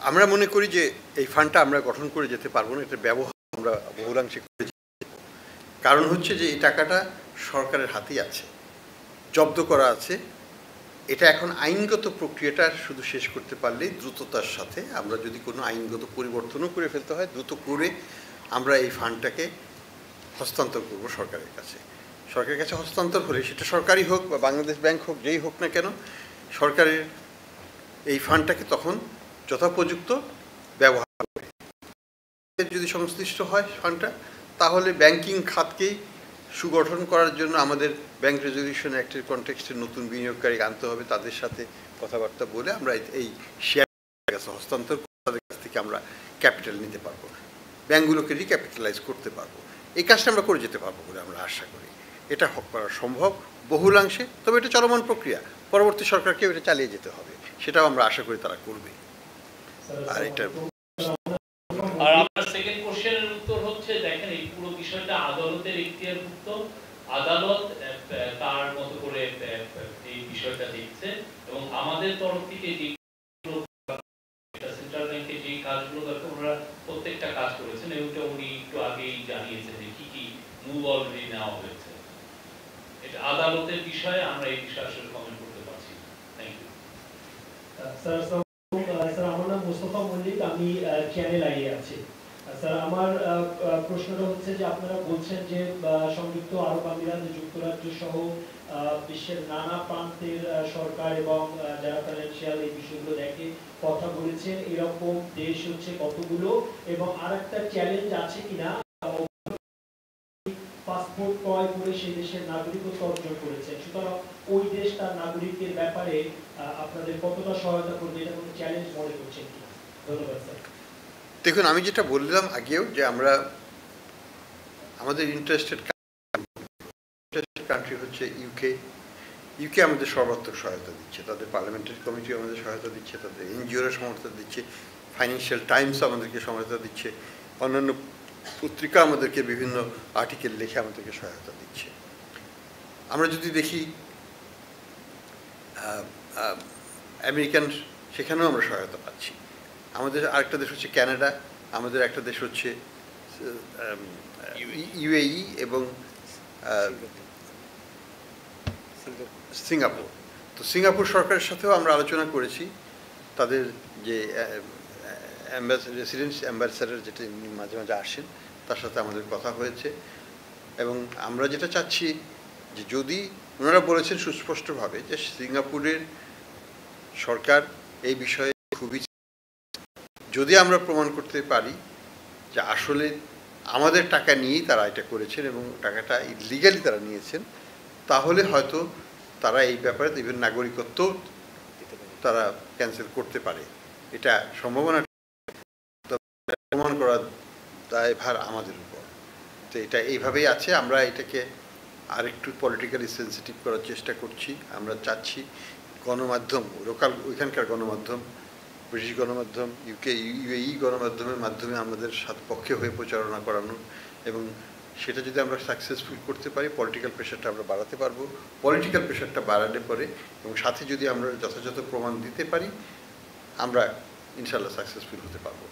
আমরা মনে করি যে এই ফান্ডটা আমরা গঠন করে যেতে পারবো না, এটা ব্যবহার আমরা বহুলাংশে করেছি। কারণ হচ্ছে যে এই টাকাটা সরকারের হাতেই আছে, জব্দ করা আছে। এটা এখন আইনগত প্রক্রিয়াটা শুধু শেষ করতে পারলেই দ্রুততার সাথে, আমরা যদি কোনো আইনগত পরিবর্তনও করে ফেলতে হয় দ্রুত করে আমরা এই ফান্ডটাকে হস্তান্তর করব সরকারের কাছে। সরকারের কাছে হস্তান্তর হলে সেটা সরকারি হোক বা বাংলাদেশ ব্যাংক হোক, যেই হোক না কেন, সরকারের এই ফান্ডটাকে তখন যথোপযুক্ত ব্যবহার করে। যদি সংশ্লিষ্ট হয় ফান্ডটা, তাহলে ব্যাংকিং খাতকেই সুগঠন করার জন্য আমাদের ব্যাংক রেজলিউশন অ্যাক্টের কনটেক্সটে নতুন বিনিয়োগকারী আনতে হবে। তাদের সাথে কথাবার্তা বলে আমরা এই শেয়ার কাছে হস্তান্তর করে তাদের কাছ থেকে আমরা ক্যাপিটাল নিতে পারবো, ব্যাংকগুলোকে রিক্যাপিটালাইজ করতে পারবো। এই কাজটা আমরা করে যেতে পারবো বলে আমরা আশা করি। এটা করা সম্ভব বহুলাংশে, তবে এটা চলমান প্রক্রিয়া, পরবর্তী সরকারকেও এটা চালিয়ে যেতে হবে, সেটাও আমরা আশা করি তারা করবে। আর এটা আর আপনার সেকেন্ড কোশ্চেনের উত্তর হচ্ছে, দেখেন এই পুরো বিষয়টা আদালতের এখতিয়ারভুক্ত। আদালত তার মতো করে এই বিষয়টা দেখছে, এবং আমাদের তরফ থেকে যে সেন্ট্রাল ব্যাংকে যে কাজগুলো দরকার ওনারা প্রত্যেকটা কাজ করেছেন, এবং উনি একটু আগেই জানিয়েছেন যে কি কি মুভ অলরেডি নেওয়া হয়েছে। এটা আদালতের বিষয়ে, আমরা এই বিষয়ে আসলে কমেন্ট করতে পারছি। Thank you sir. আমার নাম মোস্তফা মল্লিক, আমি চ্যানেল আইয়ে আছি। স্যার, আমার প্রশ্নটা হচ্ছে যে আপনারা বলছেন যে সংযুক্ত আরব আমিরাত, যুক্তরাজ্য সহ বিশ্বের নানা প্রান্তের সরকার এবং যারা ফাইন্যান্সিয়াল এই বিষয়গুলো দেখে কথা বলেছেন, এরকম দেশ হচ্ছে কতগুলো, এবং আর একটা চ্যালেঞ্জ আছে কিনা পাসপোর্ট ক্রয় করে সেই দেশের নাগরিকত্ব অর্জন করেছেন, সুতরাং ওই দেশ তার নাগরিকের ব্যাপারে আপনাদের কতটা সহায়তা করবে, এটা কোনো চ্যালেঞ্জ মনে করছেন কিনা? ধন্যবাদ স্যার। দেখুন, আমি যেটা বললাম আগেও যে আমরা আমাদের ইন্টারেস্টেড কান্ট্রি হচ্ছে ইউকে। ইউকে আমাদের সর্বাত্মক সহায়তা দিচ্ছে, তাদের পার্লামেন্টারি কমিটি আমাদের সহায়তা দিচ্ছে, তাদের এনজিওরা সহায়তা দিচ্ছে, ফাইন্যান্সিয়াল টাইমস আমাদেরকে সহায়তা দিচ্ছে, অন্যান্য পত্রিকা আমাদেরকে বিভিন্ন আর্টিকেল লিখে আমাদেরকে সহায়তা দিচ্ছে। আমরা যদি দেখি আমেরিকান, সেখানেও আমরা সহায়তা পাচ্ছি। আমাদের আরেকটা দেশ হচ্ছে কানাডা, আমাদের একটা দেশ হচ্ছে ইউএই এবং সিঙ্গাপুর। তো সিঙ্গাপুর সরকারের সাথেও আমরা আলোচনা করেছি, তাদের যে রেসিডেন্স অ্যাম্বাসেডর যেটা মাঝে মাঝে আসেন, তার সাথে আমাদের কথা হয়েছে। এবং আমরা যেটা চাচ্ছি যে যদি ওনারা বলেছেন সুস্পষ্টভাবে যে সিঙ্গাপুরের সরকার এই বিষয়ে খুবই, যদি আমরা প্রমাণ করতে পারি যে আসলে আমাদের টাকা নিয়েই তারা এটা করেছেন এবং টাকাটা ইলিগালি তারা নিয়েছেন, তাহলে হয়তো তারা এই ব্যাপারে ইভেন নাগরিকত্ব তারা ক্যান্সেল করতে পারে। এটা সম্ভাবনা প্রমাণ করার দায়ভার আমাদের উপর। তো এটা এইভাবেই আছে। আমরা এটাকে আরেকটু পলিটিক্যালি সেন্সিটিভ করার চেষ্টা করছি। আমরা চাচ্ছি গণমাধ্যম, লোকাল ওইখানকার গণমাধ্যম, ব্রিটিশ গণমাধ্যম, ইউকে ইউএই গণমাধ্যমের মাধ্যমে আমাদের পক্ষে হয়ে প্রচারণা করানো, এবং সেটা যদি আমরা সাকসেসফুল করতে পারি পলিটিক্যাল প্রেশারটা আমরা বাড়াতে পারবো। পলিটিক্যাল প্রেশারটা বাড়ালে পরে এবং সাথে যদি আমরা যথাযথ প্রমাণ দিতে পারি, আমরা ইনশাল্লাহ সাকসেসফুল হতে পারবো।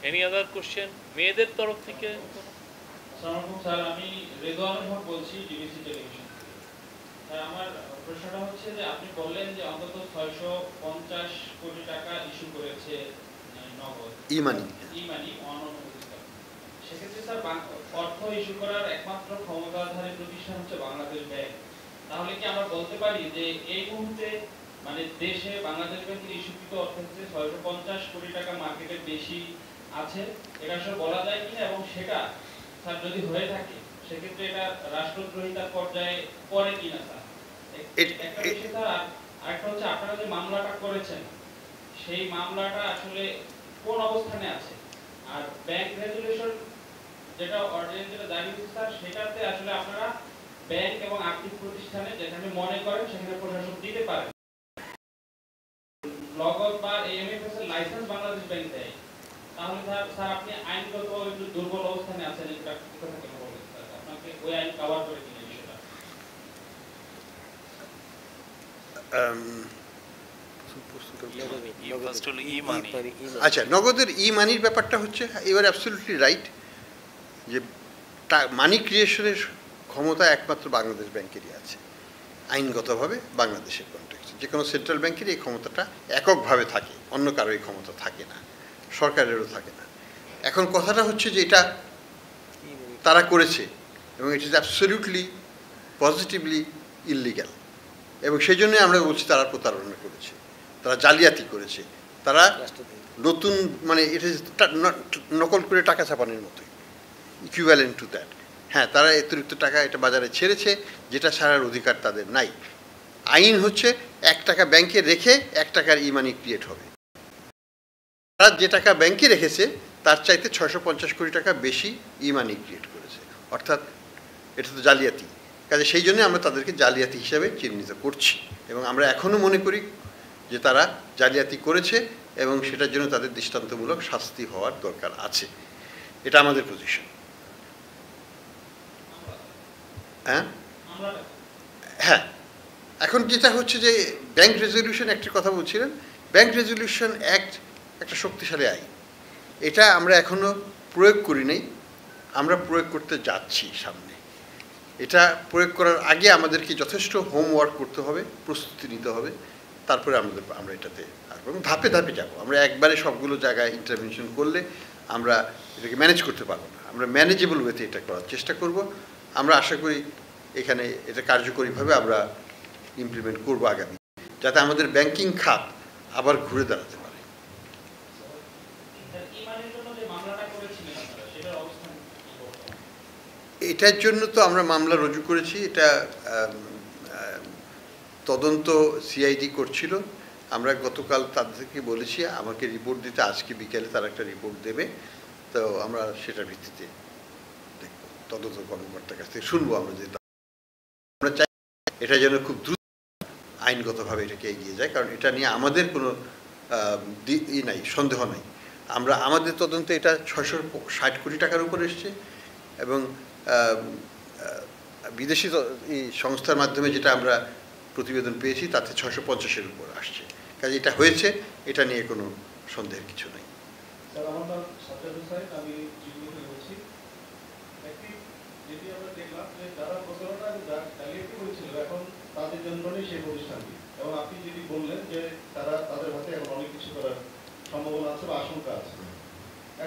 এনি আদার কোশ্চেন মেয়েদের তরফ থেকে? স্যার, আমি রেদওয়ান হক বলছি, ডিবিসি টেলিভিশন। স্যার, আমার প্রশ্নটা হচ্ছে যে আপনি বললেন যে অন্তত 650 কোটি টাকা ইস্যু করেছে নগদ ই-মানি অননুমোদিত। সেক্ষেত্রে স্যার অর্থ ইস্যু করার একমাত্র ক্ষমতাধারী প্রতিষ্ঠান হচ্ছে বাংলাদেশ ব্যাংক। তাহলে কি আমরা বলতে পারি যে এই মুহূর্তে মানে দেশে বাংলাদেশ ব্যাংকের ইস্যুকৃত অর্থ হচ্ছে 650 কোটি টাকা মার্কেটের বেশি আছে, এটা আসলে বলা যায় কিনা? এবং সেটা স্যার যদি হয়ে থাকে সেক্ষেত্রে এটা রাষ্ট্রদ্রোহিতার পর্যায়ে পড়ে কিনা স্যার? একটা বিষয় স্যার, আরেকটা হচ্ছে আপনারা যে মামলাটা করেছেন সেই মামলাটা আসলে কোন অবস্থানে আছে? আর ব্যাংক রেজুলেশন যেটা অর্ডিন্যান্স যেটা জারি হয়েছে স্যার, সেটাতে আসলে আপনারা ব্যাংক এবং আর্থিক প্রতিষ্ঠানে যেখানে মনে করেন সেখানে প্রশাসন দিতে পারেন, নগদ বা এমএফএস এর লাইসেন্স বাংলাদেশ ব্যাংক দেয়, তাহলে স্যার আপনি আইনগত একটু দুর্বল অবস্থানে আছেন, এটা কথা কেন বলবেন স্যার? আপনাকে ওই আইন কভার করে কিনা বিষয়টা? আচ্ছা, নগদের ই-মানির ব্যাপারটা হচ্ছে এবার অ্যাবসলিউটলি রাইট যে মানি ক্রিয়েশনের ক্ষমতা একমাত্র বাংলাদেশ ব্যাংকেরই আছে আইনগতভাবে। বাংলাদেশের কনটেক্সটে যে কোনো সেন্ট্রাল ব্যাংকের এই ক্ষমতাটা এককভাবে থাকে, অন্য কারো এই ক্ষমতা থাকে না। সরকারেরও থাকে না। এখন কথাটা হচ্ছে যে এটা তারা করেছে এবং it is absolutely positively illegal, এবং সেই জন্যই আমরা বলছি তারা প্রতারণা করেছে, তারা জালিয়াতি করেছে, তারা নতুন মানে ইট ইজ নকল করে টাকা ছাপানোর মতোই, ইকুইভ্যালেন্ট টু দ্যাট। হ্যাঁ, তারা অতিরিক্ত টাকা এটা বাজারে ছেড়েছে, যেটা ছাড়ার অধিকার তাদের নাই। আইন হচ্ছে 1 টাকা ব্যাংকে রেখে 1 টাকার ই মানি ক্রিয়েট হবে। তারা যে টাকা ব্যাংকে রেখেছে তার চাইতে 650 কোটি টাকা বেশি ই মানি ক্রিয়েট করেছে, অর্থাৎ এটা তো জালিয়াতি। কাজে সেই জন্য আমরা তাদেরকে জালিয়াতি হিসাবে চিহ্নিত করছি, এবং আমরা এখনও মনে করি যে তারা জালিয়াতি করেছে এবং সেটার জন্য তাদের দৃষ্টান্তমূলক শাস্তি হওয়ার দরকার আছে। এটা আমাদের পজিশন। হ্যাঁ হ্যাঁ, এখন যেটা হচ্ছে যে ব্যাংক রেজলিউশন অ্যাক্টের কথা বলছিলেন। ব্যাংক রেজলিউশন অ্যাক্ট একটা শক্তিশালী আইন, এটা আমরা এখনও প্রয়োগ করি নাই, আমরা প্রয়োগ করতে যাচ্ছি সামনে। এটা প্রয়োগ করার আগে আমাদেরকে যথেষ্ট হোমওয়ার্ক করতে হবে, প্রস্তুতি নিতে হবে, তারপরে আমরা এটাতে আসবো এবং ধাপে ধাপে যাব। আমরা একবারে সবগুলো জায়গায় ইন্টারভেনশন করলে আমরা এটাকে ম্যানেজ করতে পারবো না, আমরা ম্যানেজেবল ওয়েতে এটা করার চেষ্টা করব। আমরা আশা করি এখানে এটা কার্যকরীভাবে আমরা ইমপ্লিমেন্ট করবো আগামী, যাতে আমাদের ব্যাংকিং খাত আবার ঘুরে দাঁড়াতে পারে। এটার জন্য তো আমরা মামলা রুজু করেছি, এটা তদন্ত সিআইডি করছিল। আমরা গতকাল তাদেরকে বলেছি আমাকে রিপোর্ট দিতে, আজকে বিকেলে তারা একটা রিপোর্ট দেবে, তো আমরা সেটার ভিত্তিতে দেখব, তদন্ত কর্মকর্তার কাছ থেকে শুনবো আমরা যে আমরা চাই এটা যেন খুব দ্রুত আইনগতভাবে এটাকে এগিয়ে যায়, কারণ এটা নিয়ে আমাদের কোনো নাই, সন্দেহ নাই। আমাদের তদন্তে এটা 660 কোটি টাকার উপর এসছে, এবং বিদেশি সংস্থার মাধ্যমে যেটা আমরা প্রতিবেদন পেয়েছি তাতে 650-এর উপর আসছে। কাজে এটা হয়েছে, এটা নিয়ে কোনো সন্দেহের কিছু নেই। স্যার, আমার নাম সাজ্জাদ হোসেন, আমি জিম্মি থেকে বলছি। একটি যেটি আমরা দেখলাম যে যারা প্রতারণা জালিয়াতি করেছিল এখন তাদের জন্য সেই প্রতিষ্ঠানটি, এবং আপনি যেটি বললেন যে তাদের হাতে এখন অনেক কিছু করার সম্ভাবনা আছে বা আশঙ্কা আছে।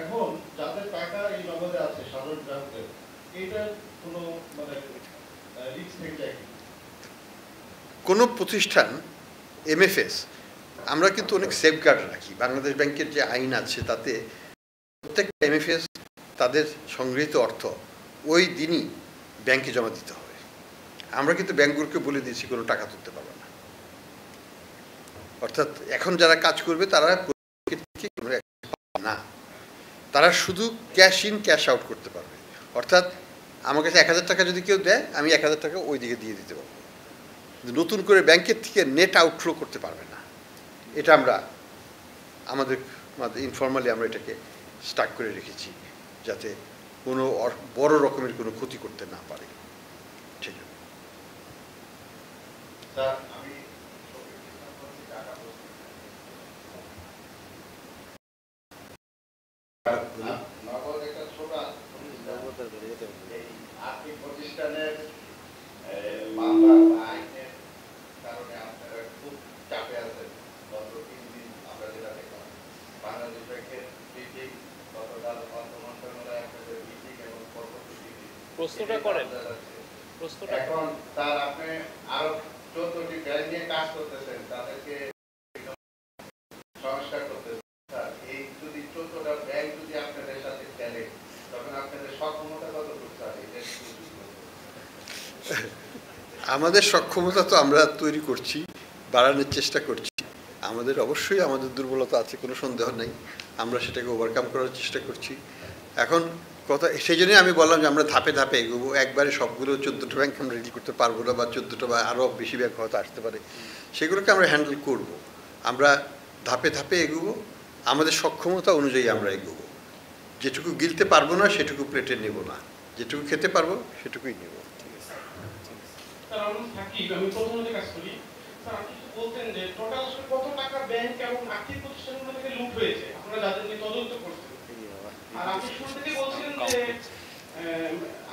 এখন যাদের টাকা এই নগদে আছে সাধারণ গ্রাহকদের, এইটার কোনো মানে রিস্ক থেকে যায়? কোনো প্রতিষ্ঠান এমএফএস আমরা কিন্তু অনেক সেফগার্ড রাখি। বাংলাদেশ ব্যাংকের যে আইন আছে তাতে প্রত্যেকটা এমএফএস তাদের সংগৃহীত অর্থ ওই দিনই ব্যাংকে জমা দিতে হবে। আমরা কিন্তু ব্যাংকগুলোকে বলে দিয়েছি কোনো টাকা তুলতে পারবে না। অর্থাৎ এখন যারা কাজ করবে তারা না, তারা শুধু ক্যাশ ইন ক্যাশ আউট করতে পারবে। অর্থাৎ আমার কাছে 1000 টাকা যদি কেউ দেয়, আমি 1000 টাকা ওই দিকে দিয়ে দিতে পারবো, নতুন করে ব্যাংকের থেকে নেট আউটফ্লো করতে পারবে না। এটা আমরা আমাদের ইনফর্মালি আমরা এটাকে স্টাক করে রেখেছি, যাতে কোনো বড় রকমের কোনো ক্ষতি করতে না পারে। ঠিক আছে স্যার, আমি নগদ একটা ছোট আর্থিক প্রতিষ্ঠানের মামলা বা আইনের কারণে আপনারা খুব চাপে আছেন। গত 3 দিন আমরা যেটা দেখলাম, বাংলাদেশ ব্যাংকের মিটিং, গতকাল অর্থ মন্ত্রণালয়ে আপনাদের মিটিং এবং পরবর্তী মিটিং প্রশ্নটা করেন। এখন স্যার আপনি আরো 14টি ব্যাংক নিয়ে কাজ করতেছেন, তাদেরকে সংস্কার করতেছেন। স্যার, এই যদি 14টা ব্যাংক যদি আপনাদের সাথে খেলে, তখন আপনাদের সক্ষমতা কতটুকু স্যার? এটা আমাদের সক্ষমতা তো আমরা তৈরি করছি, বাড়ানোর চেষ্টা করছি। আমাদের অবশ্যই আমাদের দুর্বলতা আছে, কোনো সন্দেহ নেই, আমরা সেটাকে ওভারকাম করার চেষ্টা করছি। এখন কথা সেই জন্যই আমি বললাম যে আমরা ধাপে ধাপে এগোবো। একবারে সবগুলো 14টা ব্যাংক আমরা রেডি করতে পারবো না, বা 14টা বা আরও বেশি ব্যাংক হয়তো আসতে পারে, সেগুলোকে আমরা হ্যান্ডেল করব। আমরা ধাপে ধাপে এগোবো, আমাদের সক্ষমতা অনুযায়ী আমরা এগোবো। যেটুকু গিলতে পারবো না সেটুকু প্লেটে নেব না, যেটুকু খেতে পারবো সেটুকুই নেব। স্যার, আমি প্রথমে কাজ করি। স্যার, আপনি বলতেন যে টোটাল আসলে কত টাকা ব্যাংক এবং আর্থিক প্রতিষ্ঠানগুলো থেকে লুট হয়েছে, আপনারা যাদের নিয়ে তদন্ত করছেন। আর আপনি শুরু থেকে বলছিলেন যে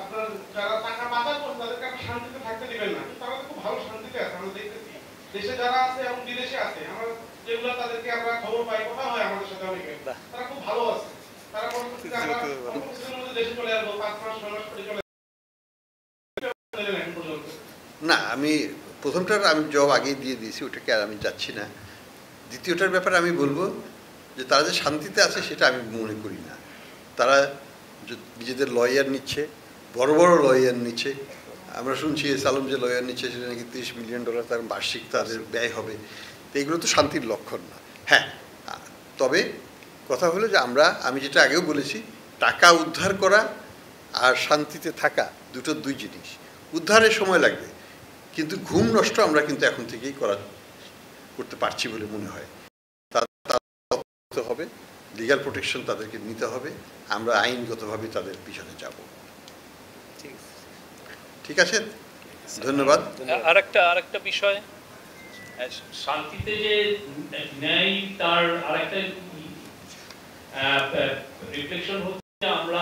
আপনার যারা টাকা পাচার করছে তাদেরকে আপনি শান্তিতে থাকতে দিবেন না, কিন্তু তারা তো খুব ভালো শান্তিতে আছে, আমরা দেখতেছি। দেশে যারা আছে এবং বিদেশে আছে, আমরা যেগুলো তাদেরকে আমরা খবর পাই, কথা হয় আমাদের সাথে অনেকে, তারা খুব ভালো আছে, তারা পরবর্তীতে আমরা অল্প কিছুদিনের মধ্যে দেশে চলে আসবো, 5 মাস 6 মাস পরে চলে আসবো পর্যন্ত। না, আমি প্রথমটার আমি জবাব আগেই দিয়ে দিয়েছি, ওটাকে আর আমি যাচ্ছি না। দ্বিতীয়টার ব্যাপারে আমি বলবো যে তারা যে শান্তিতে আছে সেটা আমি মনে করি না। তারা নিজেদের লয়ার নিচ্ছে, বড় বড় লয়ার নিচ্ছে। আমরা শুনছি সালম যে লয়ার নিচ্ছে সেটা নাকি $30 মিলিয়ন তার বার্ষিক তাদের ব্যয় হবে। তো এগুলো তো শান্তির লক্ষণ না। হ্যাঁ, তবে কথা হলো যে আমি যেটা আগেও বলেছি, টাকা উদ্ধার করা আর শান্তিতে থাকা দুই জিনিস। উদ্ধারের সময় লাগবে, কিন্তু ঘুম নষ্ট আমরা কিন্তু এখন থেকেই করতে পারছি বলে মনে হয়। তাদের হবে লিগ্যাল প্রোটেকশন, তাদেরকে নিতে হবে, আমরা আইনগতভাবে তাদের পিছনে যাব। ঠিক আছে, ধন্যবাদ। আরেকটা বিষয়, শান্তিতে যে ন্যায় তার আরেকটা রিফ্লেকশন হচ্ছে, আমরা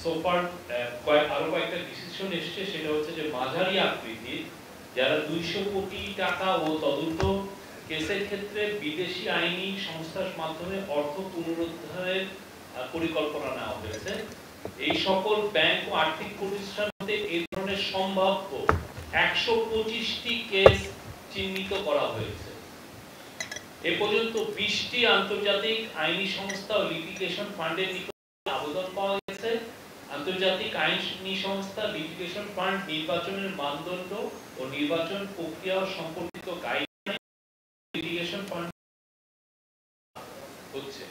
সোফার আরো কয়েকটা ডিসিশন এসছে, সেটা হচ্ছে যে মাঝারি আকৃতির যারা 200 কোটি টাকা ও তদন্ত কেসের ক্ষেত্রে বিদেশি আইনি সংস্থার মাধ্যমে অর্থ পুনরুদ্ধারের পরিকল্পনা নেওয়া হয়েছে। এই সকল ব্যাংক ও আর্থিক প্রতিষ্ঠানতে এই ধরনের সম্ভাব্য 125টি কেস চিহ্নিত করা হয়েছে। এ পর্যন্ত 20টি আন্তর্জাতিক আইনি সংস্থা ও লিটিগেশন ফান্ডের নিকট আবেদন পাওয়া গেছে। আন্তর্জাতিক আইনি সংস্থা লিটিগেশন ফান্ড নির্বাচনের মানদণ্ড ও নির্বাচন প্রক্রিয়া সম্পর্কিত গাইডলাইন লিটিগেশন ফান্ড হচ্ছে।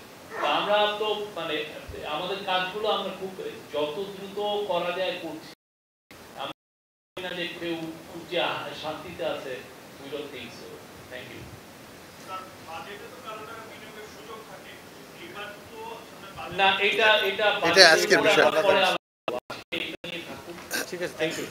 আমরা তো মানে আমাদের কাজগুলো আমরা খুব যত দ্রুত করা যায় করছি। আমরা যে কেউ খুব যে শান্তিতে আছে, we don't think so. Thank you. না, এটা আজকের বিষয়। ঠিক আছে, থ্যাংক ইউ।